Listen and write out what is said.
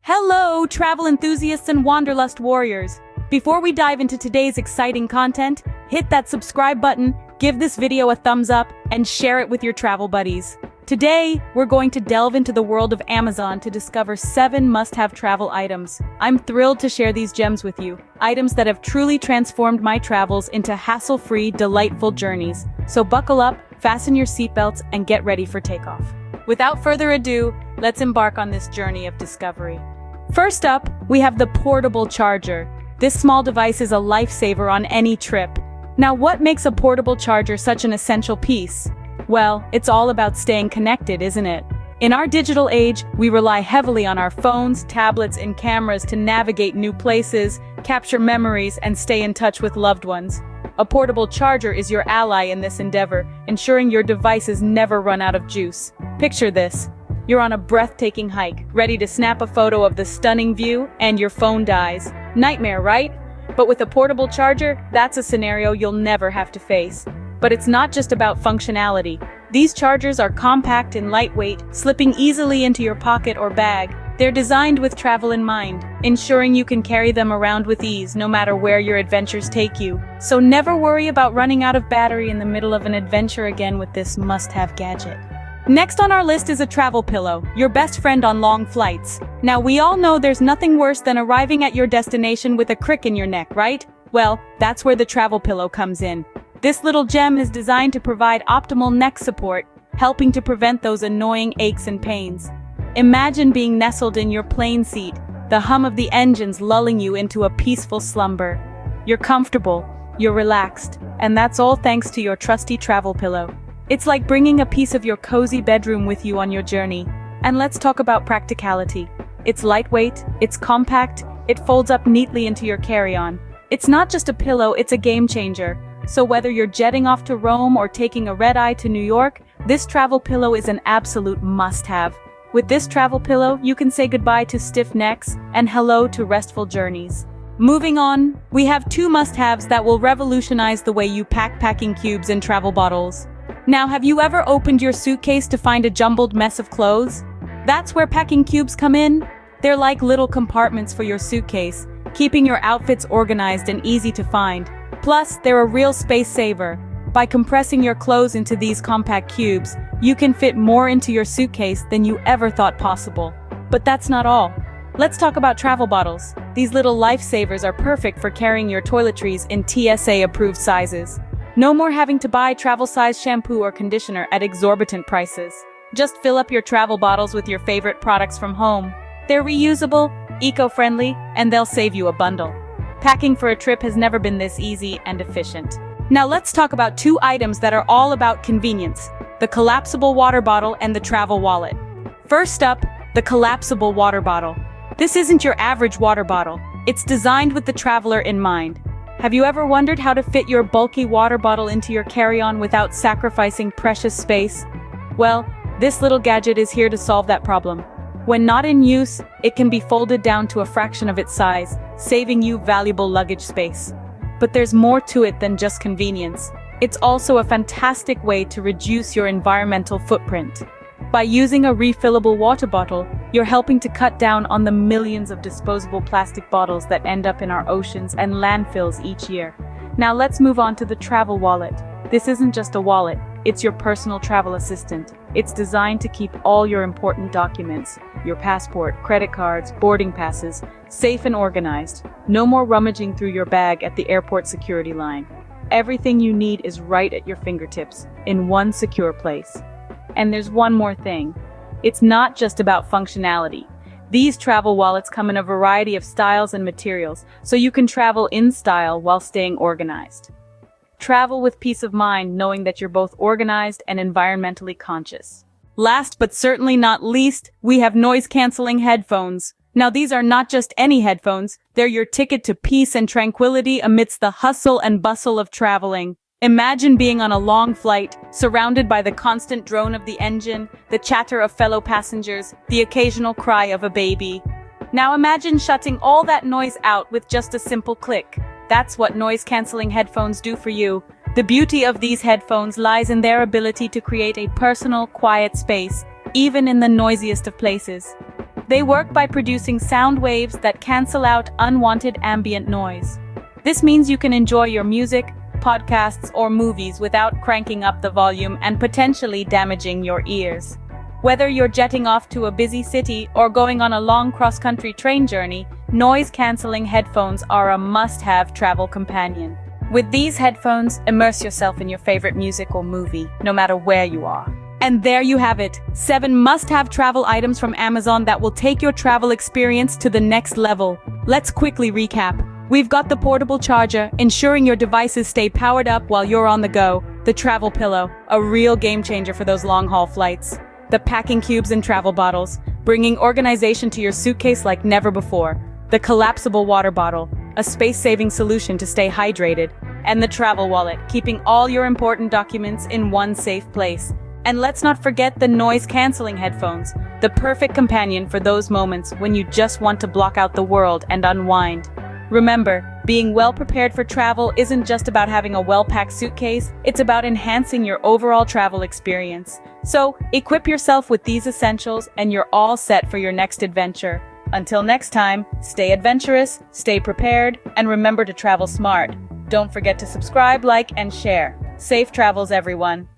Hello, travel enthusiasts and wanderlust warriors! Before we dive into today's exciting content, hit that subscribe button, give this video a thumbs up, and share it with your travel buddies. Today, we're going to delve into the world of Amazon to discover 7 must-have travel items. I'm thrilled to share these gems with you, items that have truly transformed my travels into hassle-free, delightful journeys. So buckle up, fasten your seatbelts, and get ready for takeoff. Without further ado, let's embark on this journey of discovery. First up, we have the portable charger. This small device is a lifesaver on any trip. Now, what makes a portable charger such an essential piece? Well, it's all about staying connected, isn't it? In our digital age, we rely heavily on our phones, tablets, and cameras to navigate new places, capture memories, and stay in touch with loved ones. A portable charger is your ally in this endeavor, ensuring your devices never run out of juice. Picture this. You're on a breathtaking hike, ready to snap a photo of the stunning view, and your phone dies. Nightmare, right? But with a portable charger, that's a scenario you'll never have to face. But it's not just about functionality. These chargers are compact and lightweight, slipping easily into your pocket or bag. They're designed with travel in mind, ensuring you can carry them around with ease no matter where your adventures take you. So never worry about running out of battery in the middle of an adventure again with this must-have gadget. Next on our list is a travel pillow, your best friend on long flights. Now, we all know there's nothing worse than arriving at your destination with a crick in your neck, right? Well, that's where the travel pillow comes in. This little gem is designed to provide optimal neck support, helping to prevent those annoying aches and pains. Imagine being nestled in your plane seat, the hum of the engines lulling you into a peaceful slumber. You're comfortable, you're relaxed, and that's all thanks to your trusty travel pillow. It's like bringing a piece of your cozy bedroom with you on your journey. And let's talk about practicality. It's lightweight, it's compact, it folds up neatly into your carry-on. It's not just a pillow, it's a game changer. So whether you're jetting off to Rome or taking a red-eye to New York, this travel pillow is an absolute must-have. With this travel pillow, you can say goodbye to stiff necks and hello to restful journeys. Moving on, we have 2 must-haves that will revolutionize the way you pack packing cubes and travel bottles. Now, have you ever opened your suitcase to find a jumbled mess of clothes? That's where packing cubes come in. They're like little compartments for your suitcase, keeping your outfits organized and easy to find. Plus, they're a real space saver. By compressing your clothes into these compact cubes, you can fit more into your suitcase than you ever thought possible. But that's not all. Let's talk about travel bottles. These little lifesavers are perfect for carrying your toiletries in TSA-approved sizes. No more having to buy travel-size shampoo or conditioner at exorbitant prices. Just fill up your travel bottles with your favorite products from home. They're reusable, eco-friendly, and they'll save you a bundle. Packing for a trip has never been this easy and efficient. Now let's talk about 2 items that are all about convenience: the collapsible water bottle and the travel wallet. First up, the collapsible water bottle. This isn't your average water bottle. It's designed with the traveler in mind. Have you ever wondered how to fit your bulky water bottle into your carry-on without sacrificing precious space? Well, this little gadget is here to solve that problem. When not in use, it can be folded down to a fraction of its size, saving you valuable luggage space. But there's more to it than just convenience. It's also a fantastic way to reduce your environmental footprint. By using a refillable water bottle, you're helping to cut down on the millions of disposable plastic bottles that end up in our oceans and landfills each year. Now let's move on to the travel wallet. This isn't just a wallet, it's your personal travel assistant. It's designed to keep all your important documents, your passport, credit cards, boarding passes, safe and organized. No more rummaging through your bag at the airport security line. Everything you need is right at your fingertips, in one secure place. And there's one more thing. It's not just about functionality. These travel wallets come in a variety of styles and materials, so you can travel in style while staying organized. Travel with peace of mind, knowing that you're both organized and environmentally conscious. Last but certainly not least, we have noise-canceling headphones. Now, these are not just any headphones, they're your ticket to peace and tranquility amidst the hustle and bustle of traveling. Imagine being on a long flight, surrounded by the constant drone of the engine, the chatter of fellow passengers, the occasional cry of a baby. Now imagine shutting all that noise out with just a simple click. That's what noise-canceling headphones do for you. The beauty of these headphones lies in their ability to create a personal, quiet space, even in the noisiest of places. They work by producing sound waves that cancel out unwanted ambient noise. This means you can enjoy your music, podcasts, or movies without cranking up the volume and potentially damaging your ears. Whether you're jetting off to a busy city or going on a long cross-country train journey, noise-canceling headphones are a must-have travel companion. With these headphones, immerse yourself in your favorite music or movie, no matter where you are. And there you have it, 7 must-have travel items from Amazon that will take your travel experience to the next level. Let's quickly recap. We've got the portable charger, ensuring your devices stay powered up while you're on the go. The travel pillow, a real game changer for those long-haul flights. The packing cubes and travel bottles, bringing organization to your suitcase like never before. The collapsible water bottle, a space-saving solution to stay hydrated. And the travel wallet, keeping all your important documents in one safe place. And let's not forget the noise-canceling headphones, the perfect companion for those moments when you just want to block out the world and unwind. Remember, being well-prepared for travel isn't just about having a well-packed suitcase, it's about enhancing your overall travel experience. So, equip yourself with these essentials and you're all set for your next adventure. Until next time, stay adventurous, stay prepared, and remember to travel smart. Don't forget to subscribe, like, and share. Safe travels, everyone.